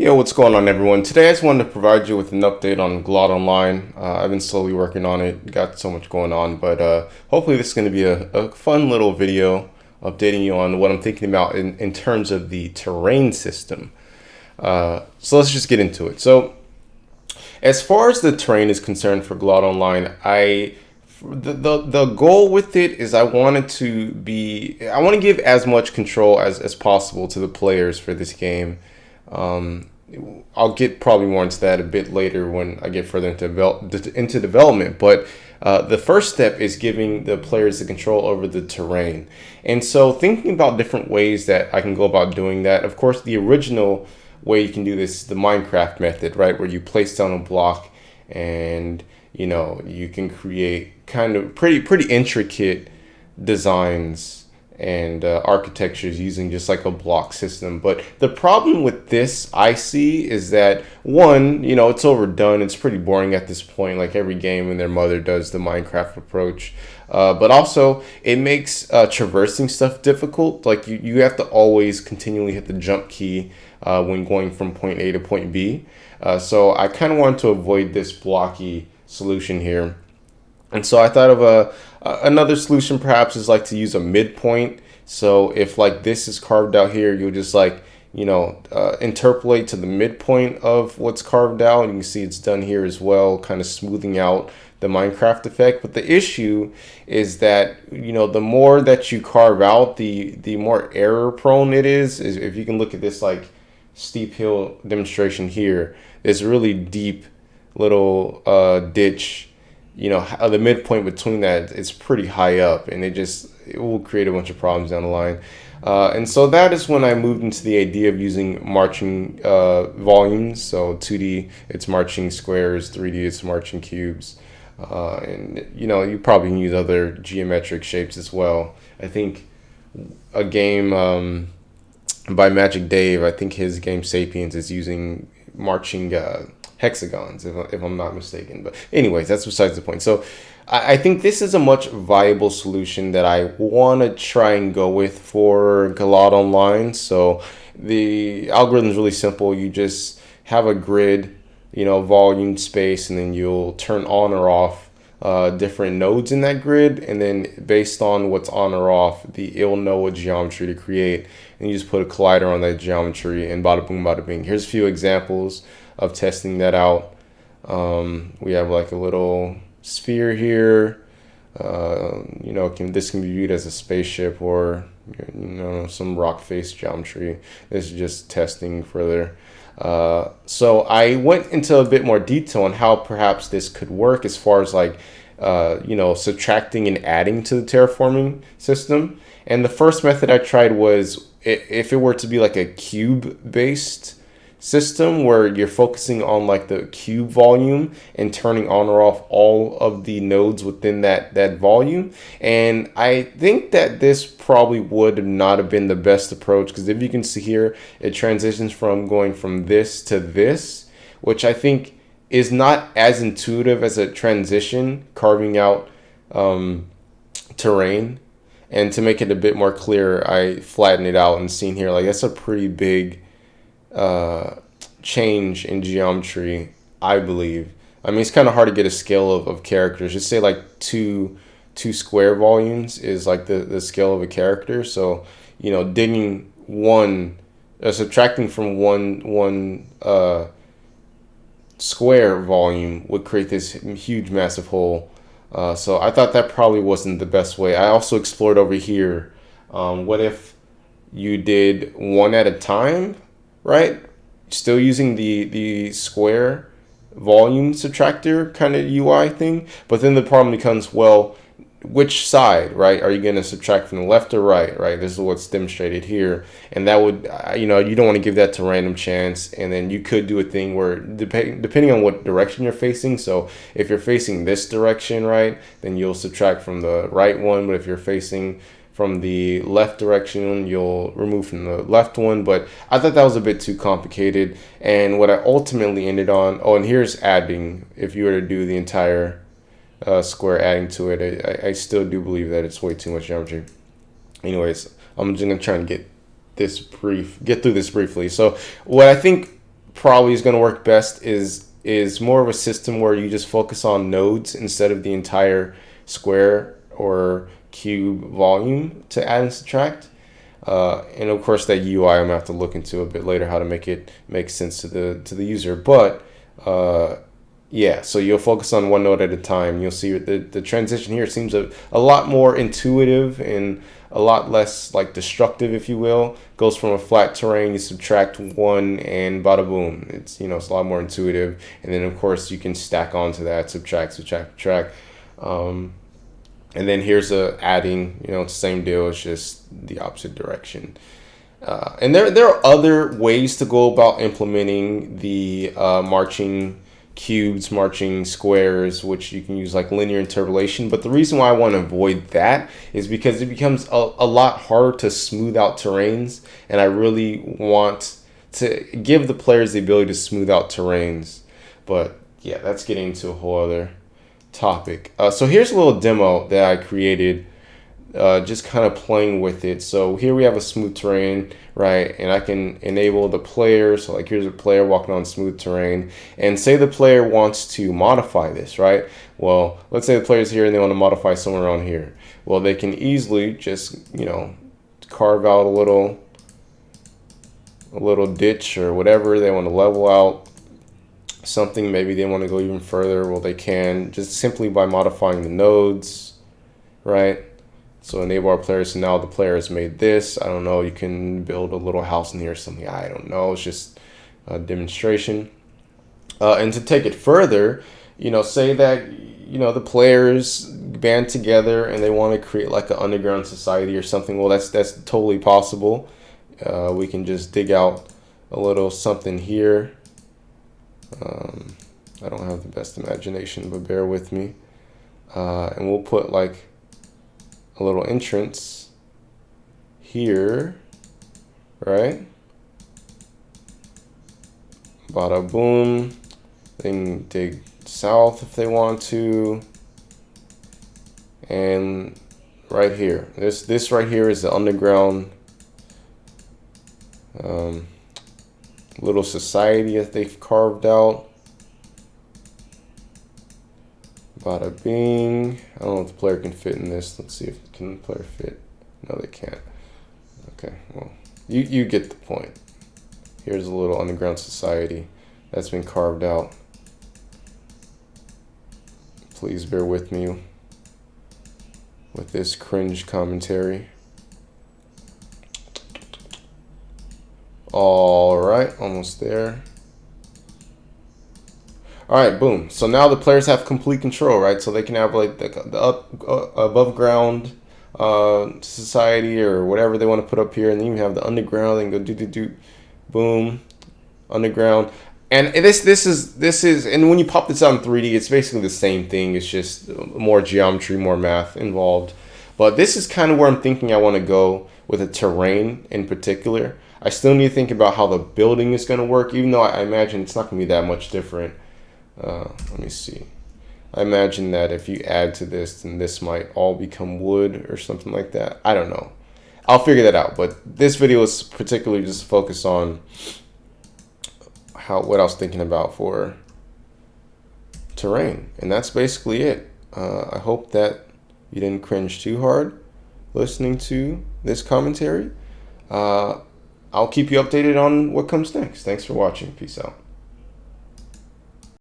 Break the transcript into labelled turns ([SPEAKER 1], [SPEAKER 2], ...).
[SPEAKER 1] Yo, what's going on, everyone? Today I just wanted to provide you with an update on Glot Online. I've been slowly working on it, got so much going on, but hopefully this is going to be a fun little video updating you on what I'm thinking about in terms of the terrain system. So let's just get into it. So as far as the terrain is concerned for Glot Online, the goal with it is I want to give as much control as possible to the players for this game. I'll get probably more into that a bit later when I get further into development. But the first step is giving the players the control over the terrain. And so thinking about different ways that I can go about doing that. Of course, the original way you can do this is the Minecraft method, right? Where you place down a block and you can create kind of pretty intricate designs and architectures using just like a block system. But the problem with this I see is that one, it's overdone. It's pretty boring at this point. Like every game and their mother does the Minecraft approach. But also it makes traversing stuff difficult. Like you have to always continually hit the jump key when going from point A to point B. So I kind of want to avoid this blocky solution here. And so I thought of another solution perhaps is like to use a midpoint. So if like this is carved out here, you'll just interpolate to the midpoint of what's carved out. And you can see it's done here as well, kind of smoothing out the Minecraft effect. But the issue is that, the more that you carve out, the more error prone it is. If you can look at this like steep hill demonstration here, there's a really deep little ditch. The midpoint between that is pretty high up, and it will create a bunch of problems down the line. And so that is when I moved into the idea of using marching volumes. So 2D, it's marching squares, 3D, it's marching cubes. And you probably can use other geometric shapes as well. I think a game by Magic Dave, I think his game Sapiens is using marching hexagons, if I'm not mistaken. But anyways, that's besides the point. So I think this is a much viable solution that I want to try and go with for Glot Online. So the algorithm is really simple. You just have a grid, volume, space, and then you'll turn on or off different nodes in that grid. And then based on what's on or off, it'll know what geometry to create. And you just put a collider on that geometry and bada boom, bada bing. Here's a few examples of testing that out. We have like a little sphere here. This can be viewed as a spaceship or some rock face geometry. This is just testing further. So I went into a bit more detail on how perhaps this could work as far as subtracting and adding to the terraforming system. And the first method I tried was if it were to be like a cube based system where you're focusing on like the cube volume and turning on or off all of the nodes within that volume. And I think that this probably would not have been the best approach, because if you can see here, it transitions from going from this to this, which I think is not as intuitive as a transition, carving out terrain. And to make it a bit more clear, I flattened it out and seen here, like that's a pretty big change in geometry, I believe. I mean, it's kind of hard to get a scale of characters. Just say like two square volumes is like the scale of a character. So digging subtracting from one square volume would create this huge massive hole. So I thought that probably wasn't the best way. I also explored over here, what if you did one at a time, right? Still using the square volume subtractor kind of UI thing. But then the problem becomes, well, which side, right? Are you going to subtract from the left or right, right? This is what's demonstrated here. And that would, you don't want to give that to random chance. And then you could do a thing where, depending on what direction you're facing. So if you're facing this direction, right, then you'll subtract from the right one. But if you're facing from the left direction, you'll remove from the left one. But I thought that was a bit too complicated. And what I ultimately ended on, and here's adding, if you were to do the entire square adding to it, I still do believe that it's way too much geometry. Anyways, I'm just gonna try and get through this briefly. So what I think probably is going to work best is more of a system where you just focus on nodes instead of the entire square or cube volume to add and subtract. And of course that UI I'm gonna have to look into a bit later, how to make it make sense to the user. But yeah, so you'll focus on one node at a time. You'll see the transition here seems a lot more intuitive and a lot less like destructive, if you will. Goes from a flat terrain, you subtract one, and bada boom. It's, it's a lot more intuitive. And then of course you can stack onto that, subtract. And then here's adding, it's the same deal. It's just the opposite direction. And there are other ways to go about implementing the marching cubes, marching squares, which you can use like linear interpolation. But the reason why I want to avoid that is because it becomes a lot harder to smooth out terrains. And I really want to give the players the ability to smooth out terrains. But yeah, that's getting into a whole other topic. So here's a little demo that I created, just kind of playing with it. So here we have a smooth terrain, right? And I can enable the player. So like here's a player walking on smooth terrain, and say the player wants to modify this, right? Well, let's say the player's here and they want to modify somewhere around here. Well, they can easily just, carve out a little ditch or whatever they want to level out. Something maybe they want to go even further, well, they can just simply by modifying the nodes, right? So enable our players. So now the player has made this. I don't know, you can build a little house in here or something. I don't know. It's just a demonstration. And to take it further, say that the players band together and they want to create like an underground society or something. Well, that's totally possible. We can just dig out a little something here. I don't have the best imagination, but bear with me. And we'll put like a little entrance here, right? Bada boom. They can dig south if they want to. And right here, this right here is the underground little society that they've carved out. Bada bing. I don't know if the player can fit in this. Let's see if the player fit. No, they can't. Okay, well, you get the point. Here's a little underground society that's been carved out. Please bear with me with this cringe commentary. All right, almost there. All right, boom. So now the players have complete control, right? So they can have like the above ground society or whatever they want to put up here, and then you have the underground. They can go do, boom, underground. And this is, and when you pop this out in 3D, it's basically the same thing. It's just more geometry, more math involved. But this is kind of where I'm thinking I want to go with a terrain in particular. I still need to think about how the building is going to work, even though I imagine it's not going to be that much different. Let me see. I imagine that if you add to this, then this might all become wood or something like that. I don't know. I'll figure that out. But this video is particularly just focused on what I was thinking about for terrain. And that's basically it. I hope that you didn't cringe too hard listening to this commentary. I'll keep you updated on what comes next. Thanks for watching. Peace out.